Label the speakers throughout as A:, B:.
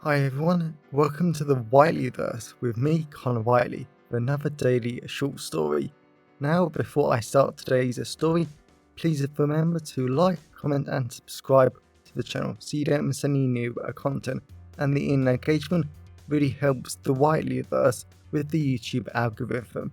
A: Hi everyone, welcome to the Whiteleyverse with me, Connor Whiteley, for another daily short story. Now, before I start today's story, please remember to like, comment and subscribe to the channel so you don't miss any new content, and the engagement really helps the Whiteleyverse with the YouTube algorithm.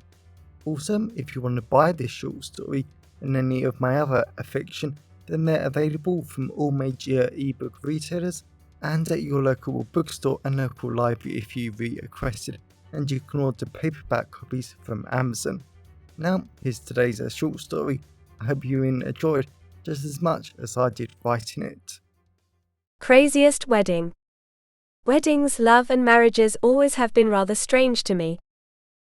A: Also, if you want to buy this short story and any of my other fiction, then they're available from all major ebook retailers and at your local bookstore and local library if you requested, and you can order paperback copies from Amazon. Now, here's today's short story. I hope you enjoyed just as much as I did writing it.
B: Craziest wedding. Weddings, love and marriages always have been rather strange to me.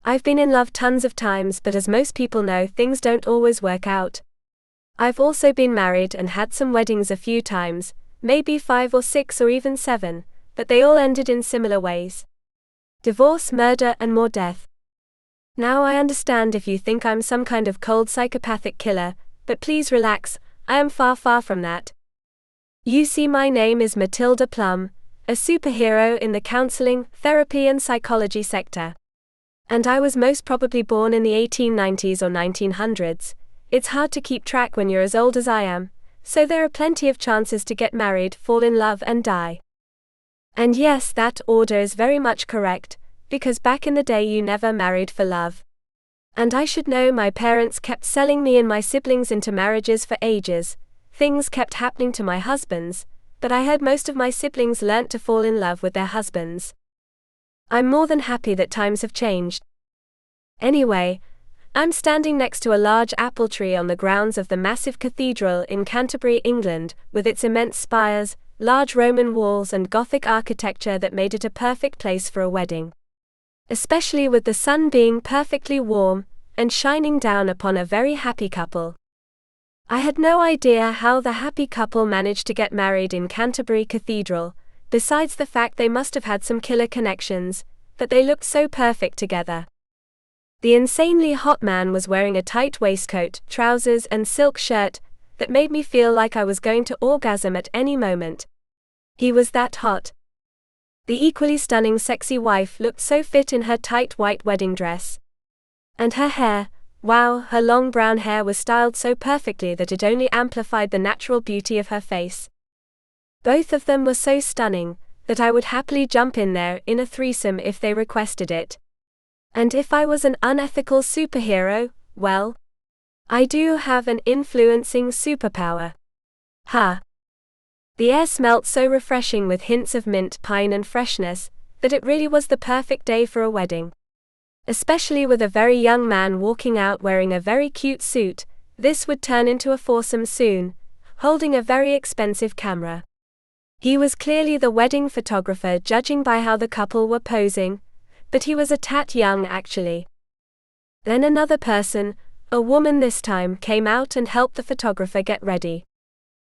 B: I've been in love tons of times, but as most people know, things don't always work out. I've also been married and had some weddings a few times, maybe 5 or 6 or even 7, but they all ended in similar ways. Divorce, murder and more death. Now I understand if you think I'm some kind of cold psychopathic killer, but please relax, I am far from that. You see, my name is Matilda Plum, a superhero in the counseling, therapy and psychology sector. And I was most probably born in the 1890s or 1900s. It's hard to keep track when you're as old as I am, so there are plenty of chances to get married, fall in love and die. And yes, that order is very much correct, because back in the day you never married for love. And I should know, my parents kept selling me and my siblings into marriages for ages. Things kept happening to my husbands, but I heard most of my siblings learnt to fall in love with their husbands. I'm more than happy that times have changed. Anyway, I'm standing next to a large apple tree on the grounds of the massive cathedral in Canterbury, England, with its immense spires, large Roman walls and Gothic architecture that made it a perfect place for a wedding. Especially with the sun being perfectly warm and shining down upon a very happy couple. I had no idea how the happy couple managed to get married in Canterbury Cathedral, besides the fact they must have had some killer connections, but they looked so perfect together. The insanely hot man was wearing a tight waistcoat, trousers and silk shirt that made me feel like I was going to orgasm at any moment. He was that hot. The equally stunning sexy wife looked so fit in her tight white wedding dress. And her hair, wow, her long brown hair was styled so perfectly that it only amplified the natural beauty of her face. Both of them were so stunning that I would happily jump in there in a threesome if they requested it. And if I was an unethical superhero, well, I do have an influencing superpower. Ha! The air smelt so refreshing with hints of mint, pine and freshness, that it really was the perfect day for a wedding. Especially with a very young man walking out wearing a very cute suit, this would turn into a foursome soon, holding a very expensive camera. He was clearly the wedding photographer, judging by how the couple were posing, but he was a tad young actually. Then another person, a woman this time, came out and helped the photographer get ready.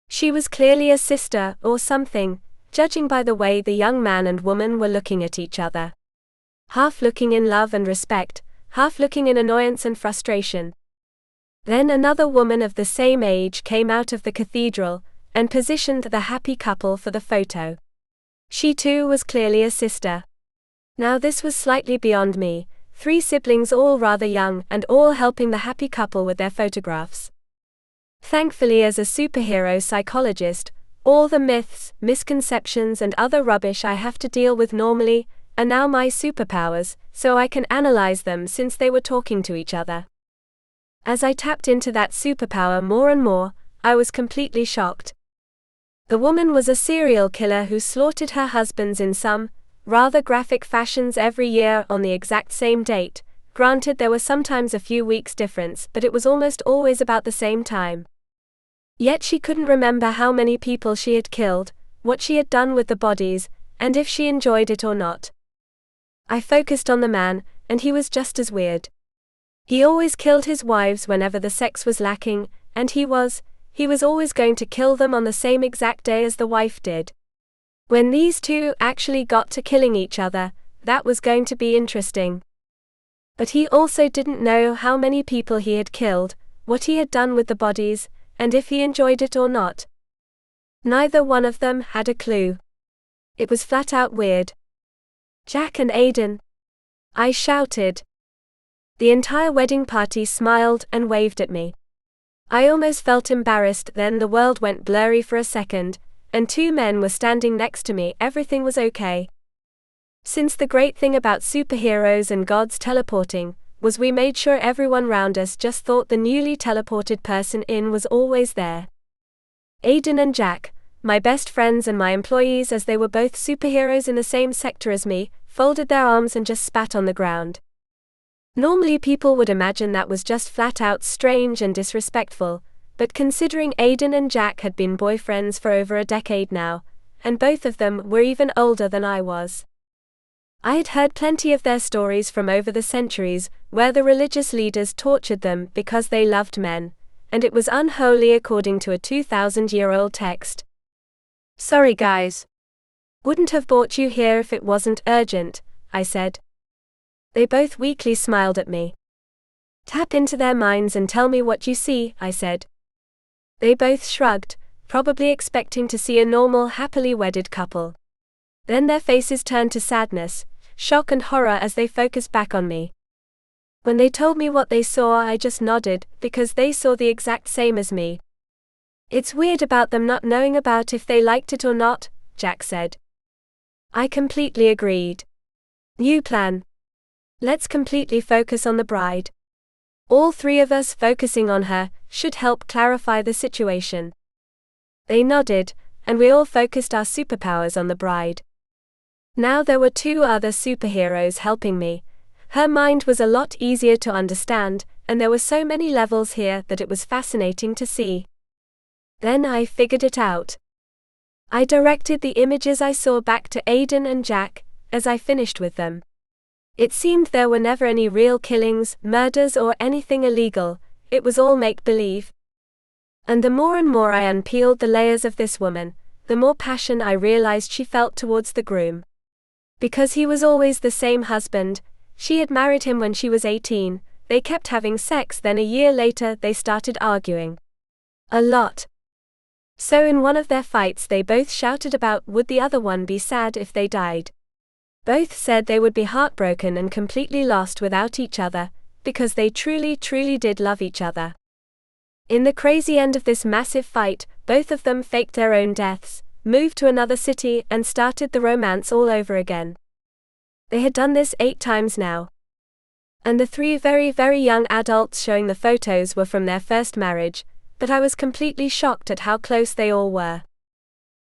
B: She was clearly a sister or something, judging by the way the young man and woman were looking at each other. Half looking in love and respect, half looking in annoyance and frustration. Then another woman of the same age came out of the cathedral and positioned the happy couple for the photo. She too was clearly a sister. Now this was slightly beyond me, 3 siblings all rather young and all helping the happy couple with their photographs. Thankfully, as a superhero psychologist, all the myths, misconceptions and other rubbish I have to deal with normally are now my superpowers, so I can analyze them since they were talking to each other. As I tapped into that superpower more and more, I was completely shocked. The woman was a serial killer who slaughtered her husbands in some rather graphic fashions every year on the exact same date. Granted, there were sometimes a few weeks difference, but it was almost always about the same time. Yet she couldn't remember how many people she had killed, what she had done with the bodies, and if she enjoyed it or not. I focused on the man, and he was just as weird. He always killed his wives whenever the sex was lacking, and he was always going to kill them on the same exact day as the wife did. When these two actually got to killing each other, that was going to be interesting. But he also didn't know how many people he had killed, what he had done with the bodies, and if he enjoyed it or not. Neither one of them had a clue. It was flat out weird. "Jack and Aiden!" I shouted. The entire wedding party smiled and waved at me. I almost felt embarrassed. Then the world went blurry for a second, and two men were standing next to me. Everything was okay. Since the great thing about superheroes and gods teleporting was we made sure everyone round us just thought the newly teleported person in was always there. Aiden and Jack, my best friends and my employees, as they were both superheroes in the same sector as me, folded their arms and just spat on the ground. Normally people would imagine that was just flat out strange and disrespectful, but considering Aiden and Jack had been boyfriends for over a decade now, and both of them were even older than I was. I had heard plenty of their stories from over the centuries, where the religious leaders tortured them because they loved men, and it was unholy according to a 2,000-year-old text. "Sorry guys. Wouldn't have brought you here if it wasn't urgent," I said. They both weakly smiled at me. "Tap into their minds and tell me what you see," I said. They both shrugged, probably expecting to see a normal, happily wedded couple. Then their faces turned to sadness, shock and horror as they focused back on me. When they told me what they saw, I just nodded, because they saw the exact same as me. "It's weird about them not knowing about if they liked it or not," Jack said. I completely agreed. "New plan. Let's completely focus on the bride. All three of us focusing on her should help clarify the situation." They nodded, and we all focused our superpowers on the bride. Now there were two other superheroes helping me. Her mind was a lot easier to understand, and there were so many levels here that it was fascinating to see. Then I figured it out. I directed the images I saw back to Aiden and Jack as I finished with them. It seemed there were never any real killings, murders, or anything illegal. It was all make-believe. And the more and more I unpeeled the layers of this woman, the more passion I realized she felt towards the groom. Because he was always the same husband, she had married him when she was 18, they kept having sex, then a year later they started arguing. A lot. So in one of their fights they both shouted about would the other one be sad if they died. Both said they would be heartbroken and completely lost without each other, because they truly did love each other. In the crazy end of this massive fight, both of them faked their own deaths, moved to another city, and started the romance all over again. They had done this 8 times now. And the 3 very young adults showing the photos were from their first marriage, but I was completely shocked at how close they all were.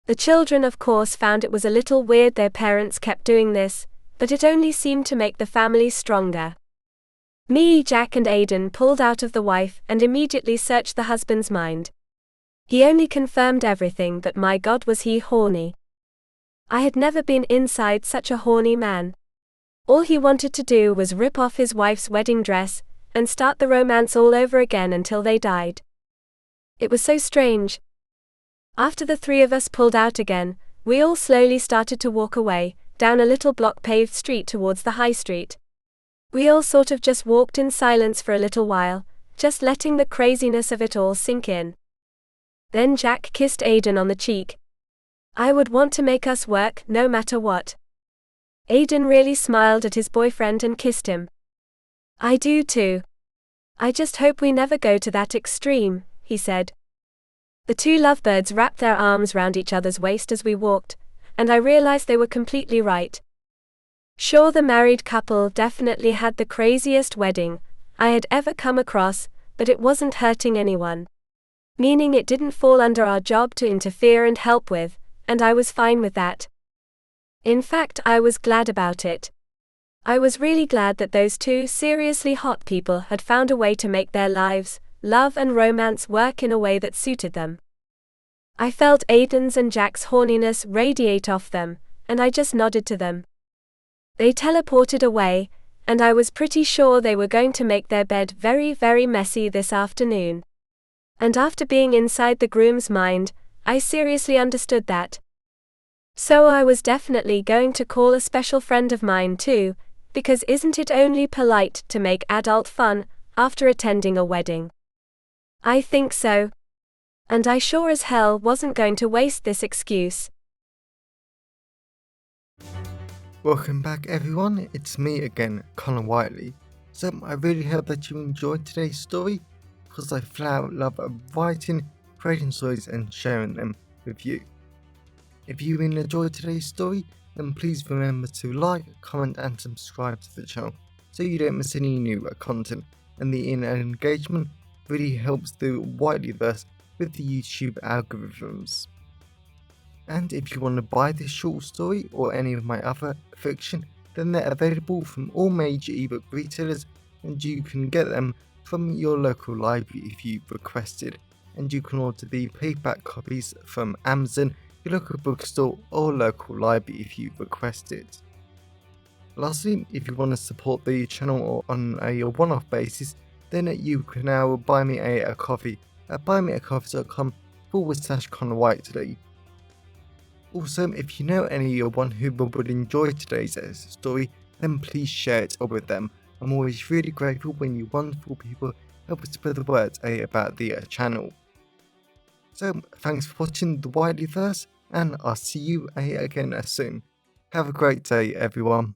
B: The children of course found it was a little weird their parents kept doing this, but it only seemed to make the family stronger. Me, Jack and Aiden pulled out of the wife and immediately searched the husband's mind. He only confirmed everything, but my God was he horny. I had never been inside such a horny man. All he wanted to do was rip off his wife's wedding dress and start the romance all over again until they died. It was so strange. After the 3 of us pulled out again, we all slowly started to walk away, down a little block-paved street towards the high street. We all sort of just walked in silence for a little while, just letting the craziness of it all sink in. Then Jack kissed Aiden on the cheek. I would want to make us work, no matter what. Aiden really smiled at his boyfriend and kissed him. I do too. I just hope we never go to that extreme, he said. The 2 lovebirds wrapped their arms round each other's waist as we walked, and I realized they were completely right. Sure, the married couple definitely had the craziest wedding I had ever come across, but it wasn't hurting anyone. Meaning it didn't fall under our job to interfere and help with, and I was fine with that. In fact, I was glad about it. I was really glad that those 2 seriously hot people had found a way to make their lives, love and romance work in a way that suited them. I felt Aiden's and Jack's horniness radiate off them, and I just nodded to them. They teleported away, and I was pretty sure they were going to make their bed very messy this afternoon. And after being inside the groom's mind, I seriously understood that. So I was definitely going to call a special friend of mine too, because isn't it only polite to make adult fun after attending a wedding? I think so. And I sure as hell wasn't going to waste this excuse.
A: Welcome back everyone, it's me again, Connor Whiteley. So I really hope that you enjoyed today's story, because I flat out love writing, creating stories and sharing them with you. If you really enjoyed today's story, then please remember to like, comment and subscribe to the channel so you don't miss any new content, and the engagement really helps the Whiteleyverse with the YouTube algorithms. And if you want to buy this short story or any of my other fiction, then they're available from all major ebook retailers, and you can get them from your local library if you requested, and you can order the paperback copies from Amazon, your local bookstore or local library if you request it. Lastly, if you want to support the channel on a one-off basis, then you can now buy me a coffee at buymeacoffee.com/Connor Whiteley. Also, if you know anyone who would enjoy today's story, then please share it with them. I'm always really grateful when you wonderful people help us spread the word about the channel. So, thanks for watching the Whiteleyverse, and I'll see you again soon. Have a great day, everyone.